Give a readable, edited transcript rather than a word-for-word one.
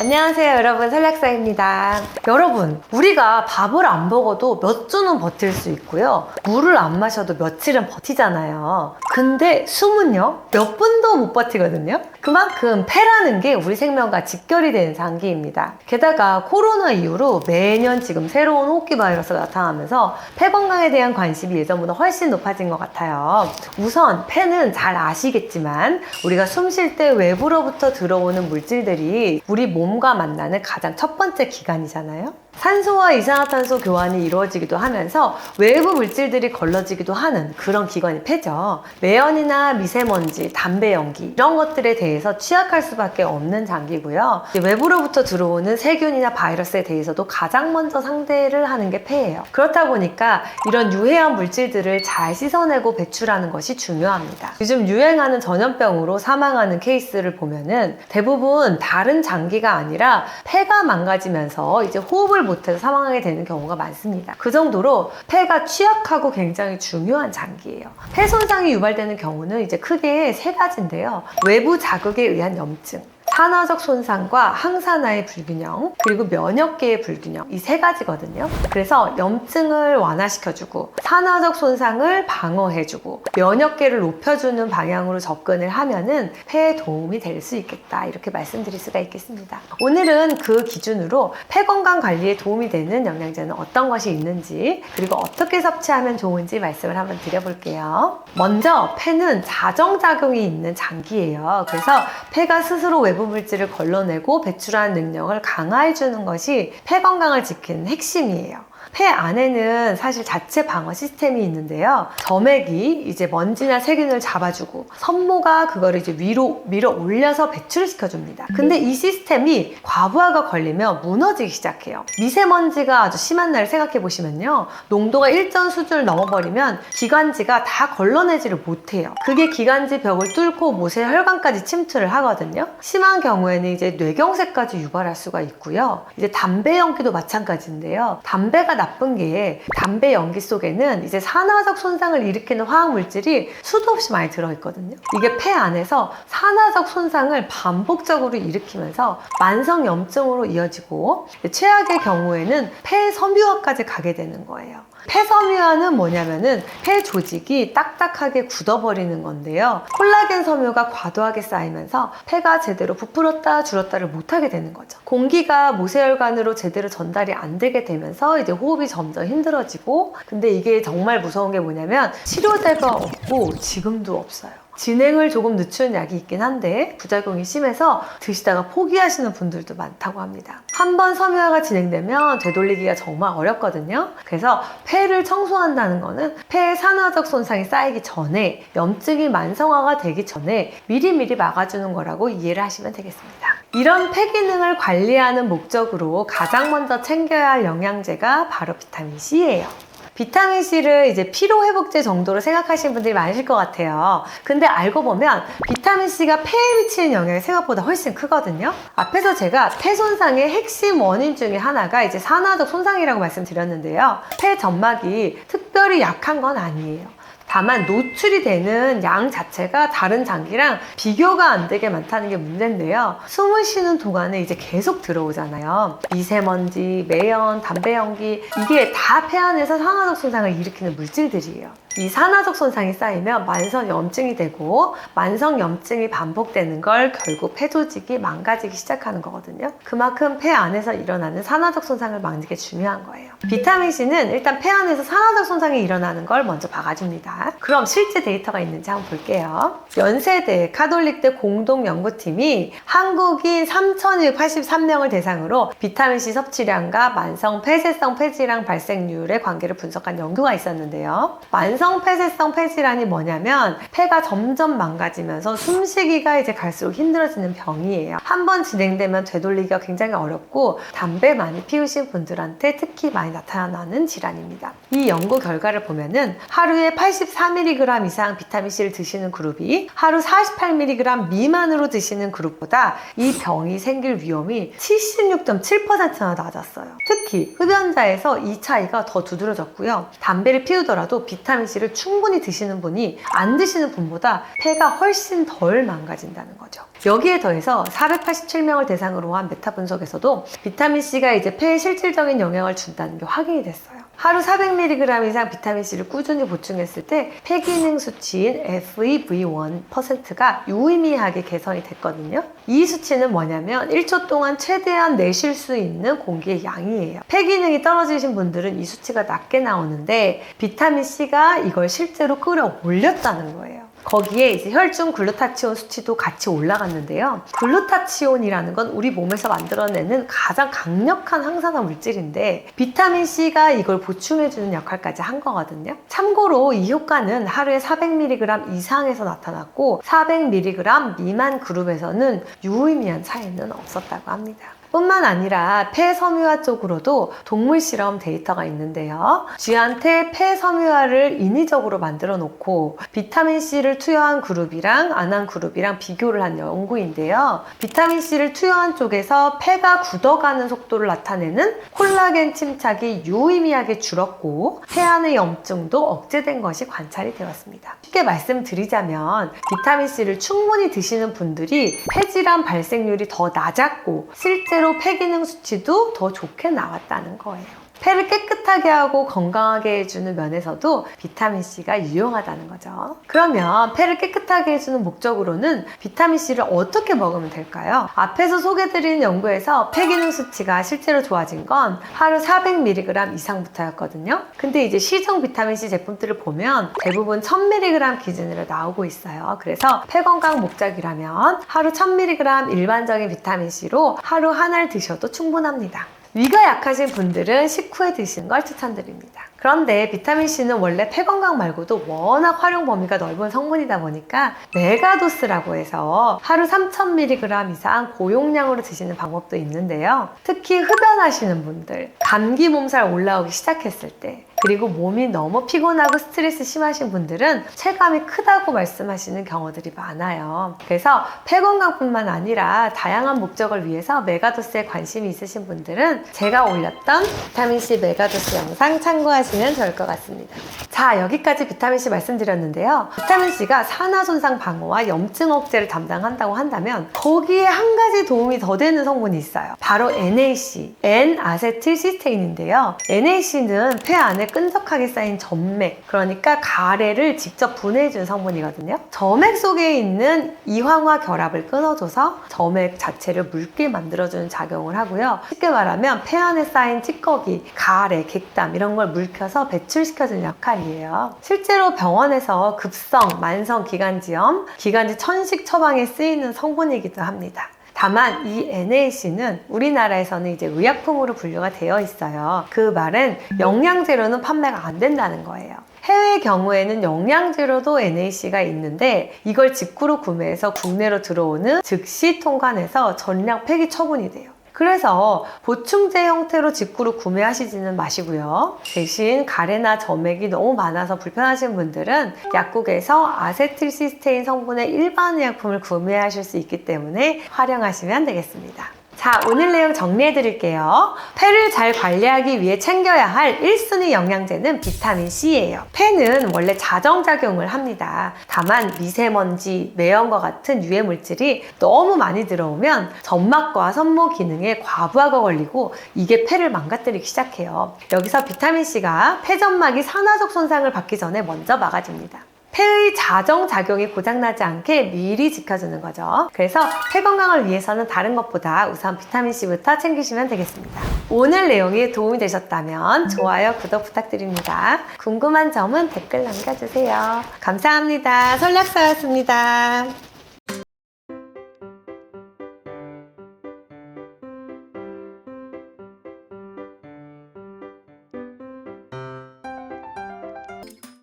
안녕하세요 여러분, 설략사입니다. 여러분, 우리가 밥을 안 먹어도 몇 주는 버틸 수 있고요, 물을 안 마셔도 며칠은 버티잖아요. 근데 숨은요, 몇 분도 못 버티거든요. 그만큼 폐라는 게 우리 생명과 직결이 되는 장기입니다. 게다가 코로나 이후로 매년 지금 새로운 호흡기 바이러스가 나타나면서 폐 건강에 대한 관심이 예전보다 훨씬 높아진 것 같아요. 우선 폐는 잘 아시겠지만 우리가 숨 쉴 때 외부로부터 들어오는 물질들이 우리 몸과 만나는 가장 첫 번째 기관이잖아요. 산소와 이산화탄소 교환이 이루어지기도 하면서 외부 물질들이 걸러지기도 하는 그런 기관이 폐죠. 매연이나 미세먼지, 담배 연기 이런 것들에 대해서 취약할 수밖에 없는 장기고요. 외부로부터 들어오는 세균이나 바이러스에 대해서도 가장 먼저 상대를 하는 게 폐예요. 그렇다 보니까 이런 유해한 물질들을 잘 씻어내고 배출하는 것이 중요합니다. 요즘 유행하는 전염병으로 사망하는 케이스를 보면은 대부분 다른 장기가 아니라 폐가 망가지면서 이제 호흡을 못해서 사망하게 되는 경우가 많습니다. 그 정도로 폐가 취약하고 굉장히 중요한 장기예요. 폐 손상이 유발되는 경우는 이제 크게 세 가지인데요. 외부 자극에 의한 염증, 산화적 손상과 항산화의 불균형, 그리고 면역계의 불균형, 이 세 가지거든요. 그래서 염증을 완화시켜주고 산화적 손상을 방어해주고 면역계를 높여주는 방향으로 접근을 하면은 폐에 도움이 될 수 있겠다, 이렇게 말씀드릴 수가 있겠습니다. 오늘은 그 기준으로 폐 건강 관리에 도움이 되는 영양제는 어떤 것이 있는지, 그리고 어떻게 섭취하면 좋은지 말씀을 한번 드려볼게요. 먼저 폐는 자정작용이 있는 장기예요. 그래서 폐가 스스로 외부 물질을 걸러내고 배출하는 능력을 강화해주는 것이 폐 건강을 지키는 핵심이에요. 폐 안에는 사실 자체 방어 시스템이 있는데요. 점액이 이제 먼지나 세균을 잡아주고 섬모가 그거를 이제 위로 밀어 올려서 배출을 시켜줍니다. 근데 이 시스템이 과부하가 걸리면 무너지기 시작해요. 미세먼지가 아주 심한 날 생각해 보시면요, 농도가 일정 수준을 넘어버리면 기관지가 다 걸러내지를 못해요. 그게 기관지 벽을 뚫고 못에 혈관까지 침투를 하거든요. 심한 경우에는 이제 뇌경색까지 유발할 수가 있고요. 이제 담배 연기도 마찬가지인데요. 담배가 나쁜 게 담배 연기 속에는 이제 산화적 손상을 일으키는 화학 물질이 수도 없이 많이 들어있거든요. 이게 폐 안에서 산화적 손상을 반복적으로 일으키면서 만성 염증으로 이어지고 최악의 경우에는 폐 섬유화까지 가게 되는 거예요. 폐섬유화는 뭐냐면은 폐 조직이 딱딱하게 굳어버리는 건데요. 콜라겐 섬유가 과도하게 쌓이면서 폐가 제대로 부풀었다 줄었다를 못하게 되는 거죠. 공기가 모세혈관으로 제대로 전달이 안 되게 되면서 이제 호흡이 점점 힘들어지고, 근데 이게 정말 무서운 게 뭐냐면 치료제가 없고 지금도 없어요. 진행을 조금 늦추는 약이 있긴 한데 부작용이 심해서 드시다가 포기하시는 분들도 많다고 합니다. 한번 섬유화가 진행되면 되돌리기가 정말 어렵거든요. 그래서 폐를 청소한다는 거는 폐의 산화적 손상이 쌓이기 전에, 염증이 만성화가 되기 전에 미리미리 막아주는 거라고 이해를 하시면 되겠습니다. 이런 폐 기능을 관리하는 목적으로 가장 먼저 챙겨야 할 영양제가 바로 비타민 C예요. 비타민 C를 이제 피로회복제 정도로 생각하시는 분들이 많으실 것 같아요. 근데 알고 보면 비타민 C가 폐에 미치는 영향이 생각보다 훨씬 크거든요. 앞에서 제가 폐 손상의 핵심 원인 중에 하나가 이제 산화적 손상이라고 말씀드렸는데요. 폐 점막이 특별히 약한 건 아니에요. 다만 노출이 되는 양 자체가 다른 장기랑 비교가 안 되게 많다는 게 문제인데요. 숨을 쉬는 동안에 이제 계속 들어오잖아요. 미세먼지, 매연, 담배 연기, 이게 다 폐 안에서 산화적 손상을 일으키는 물질들이에요. 이 산화적 손상이 쌓이면 만성 염증이 되고, 만성 염증이 반복되는 걸 결국 폐 조직이 망가지기 시작하는 거거든요. 그만큼 폐 안에서 일어나는 산화적 손상을 막는 게 중요한 거예요. 비타민 C는 일단 폐 안에서 산화적 손상이 일어나는 걸 먼저 막아줍니다. 그럼 실제 데이터가 있는지 한번 볼게요. 연세대 카톨릭대 공동 연구팀이 한국인 3,283명을 대상으로 비타민 C 섭취량과 만성 폐쇄성 폐질환 발생률의 관계를 분석한 연구가 있었는데요. 만성 폐쇄성 폐질환이 뭐냐면 폐가 점점 망가지면서 숨쉬기가 이제 갈수록 힘들어지는 병이에요. 한번 진행되면 되돌리기가 굉장히 어렵고 담배 많이 피우신 분들한테 특히 많이 나타나는 질환입니다. 이 연구 결과를 보면은 하루에 84mg 이상 비타민C를 드시는 그룹이 하루 48mg 미만으로 드시는 그룹보다 이 병이 생길 위험이 76.7%나 낮았어요. 특히 흡연자에서 이 차이가 더 두드러졌고요. 담배를 피우더라도 비타민C 비타민C를 충분히 드시는 분이 안 드시는 분보다 폐가 훨씬 덜 망가진다는 거죠. 여기에 더해서 487명을 대상으로 한 메타 분석에서도 비타민C가 이제 폐에 실질적인 영향을 준다는 게 확인이 됐어요. 하루 400mg 이상 비타민C를 꾸준히 보충했을 때 폐기능 수치인 FEV1%가 유의미하게 개선이 됐거든요. 이 수치는 뭐냐면 1초 동안 최대한 내쉴 수 있는 공기의 양이에요. 폐기능이 떨어지신 분들은 이 수치가 낮게 나오는데 비타민C가 이걸 실제로 끌어올렸다는 거예요. 거기에 이제 혈중 글루타치온 수치도 같이 올라갔는데요. 글루타치온이라는 건 우리 몸에서 만들어내는 가장 강력한 항산화 물질인데 비타민C가 이걸 보충해주는 역할까지 한 거거든요. 참고로 이 효과는 하루에 400mg 이상에서 나타났고 400mg 미만 그룹에서는 유의미한 차이는 없었다고 합니다. 뿐만 아니라 폐섬유화 쪽으로도 동물 실험 데이터가 있는데요. 쥐한테 폐섬유화를 인위적으로 만들어 놓고 비타민C를 투여한 그룹이랑 안 한 그룹이랑 비교를 한 연구인데요. 비타민C를 투여한 쪽에서 폐가 굳어가는 속도를 나타내는 콜라겐 침착이 유의미하게 줄었고 폐 안의 염증도 억제된 것이 관찰이 되었습니다. 쉽게 말씀드리자면 비타민C를 충분히 드시는 분들이 폐질환 발생률이 더 낮았고 실제로 폐기능 수치도 더 좋게 나왔다는 거예요. 폐를 깨끗하게 하고 건강하게 해주는 면에서도 비타민C가 유용하다는 거죠. 그러면 폐를 깨끗하게 해주는 목적으로는 비타민C를 어떻게 먹으면 될까요? 앞에서 소개드린 연구에서 폐기능 수치가 실제로 좋아진 건 하루 400mg 이상부터였거든요. 근데 이제 시중 비타민C 제품들을 보면 대부분 1000mg 기준으로 나오고 있어요. 그래서 폐 건강 목적이라면 하루 1000mg 일반적인 비타민C로 하루 한 알 드셔도 충분합니다. 위가 약하신 분들은 식후에 드시는 걸 추천드립니다. 그런데 비타민C는 원래 폐 건강 말고도 워낙 활용 범위가 넓은 성분이다 보니까 메가도스라고 해서 하루 3000mg 이상 고용량으로 드시는 방법도 있는데요. 특히 흡연하시는 분들, 감기 몸살 올라오기 시작했을 때 그리고 몸이 너무 피곤하고 스트레스 심하신 분들은 체감이 크다고 말씀하시는 경우들이 많아요. 그래서 폐 건강뿐만 아니라 다양한 목적을 위해서 메가도스에 관심이 있으신 분들은 제가 올렸던 비타민C 메가도스 영상 참고하시면 좋을 것 같습니다. 자, 여기까지 비타민C 말씀드렸는데요. 비타민C가 산화 손상 방어와 염증 억제를 담당한다고 한다면 거기에 한 가지 도움이 더 되는 성분이 있어요. 바로 NAC, N-아세틸시스테인인데요. NAC는 폐 안에 끈적하게 쌓인 점맥, 그러니까 가래를 직접 분해해주는 성분이거든요. 점맥 속에 있는 이황화 결합을 끊어줘서 점맥 자체를 묽게 만들어주는 작용을 하고요. 쉽게 말하면 폐 안에 쌓인 찌꺼기, 가래, 객담 이런 걸 물켜서 배출시켜주는 역할이에요. 실제로 병원에서 급성, 만성 기관지염, 기관지 천식 처방에 쓰이는 성분이기도 합니다. 다만 이 NAC는 우리나라에서는 이제 의약품으로 분류가 되어 있어요. 그 말은 영양제로는 판매가 안 된다는 거예요. 해외 경우에는 영양제로도 NAC가 있는데 이걸 직구로 구매해서 국내로 들어오는 즉시 통관해서 전량 폐기 처분이 돼요. 그래서 보충제 형태로 직구로 구매하시지는 마시고요. 대신 가래나 점액이 너무 많아서 불편하신 분들은 약국에서 아세틸시스테인 성분의 일반 의약품을 구매하실 수 있기 때문에 활용하시면 되겠습니다. 자, 오늘 내용 정리해 드릴게요. 폐를 잘 관리하기 위해 챙겨야 할 1순위 영양제는 비타민C예요. 폐는 원래 자정작용을 합니다. 다만 미세먼지, 매연과 같은 유해 물질이 너무 많이 들어오면 점막과 섬모 기능에 과부하가 걸리고 이게 폐를 망가뜨리기 시작해요. 여기서 비타민C가 폐점막이 산화적 손상을 받기 전에 먼저 막아줍니다. 폐의 자정작용이 고장나지 않게 미리 지켜주는 거죠. 그래서 폐 건강을 위해서는 다른 것보다 우선 비타민C부터 챙기시면 되겠습니다. 오늘 내용이 도움이 되셨다면 좋아요, 구독 부탁드립니다. 궁금한 점은 댓글 남겨주세요. 감사합니다. 솔약사였습니다.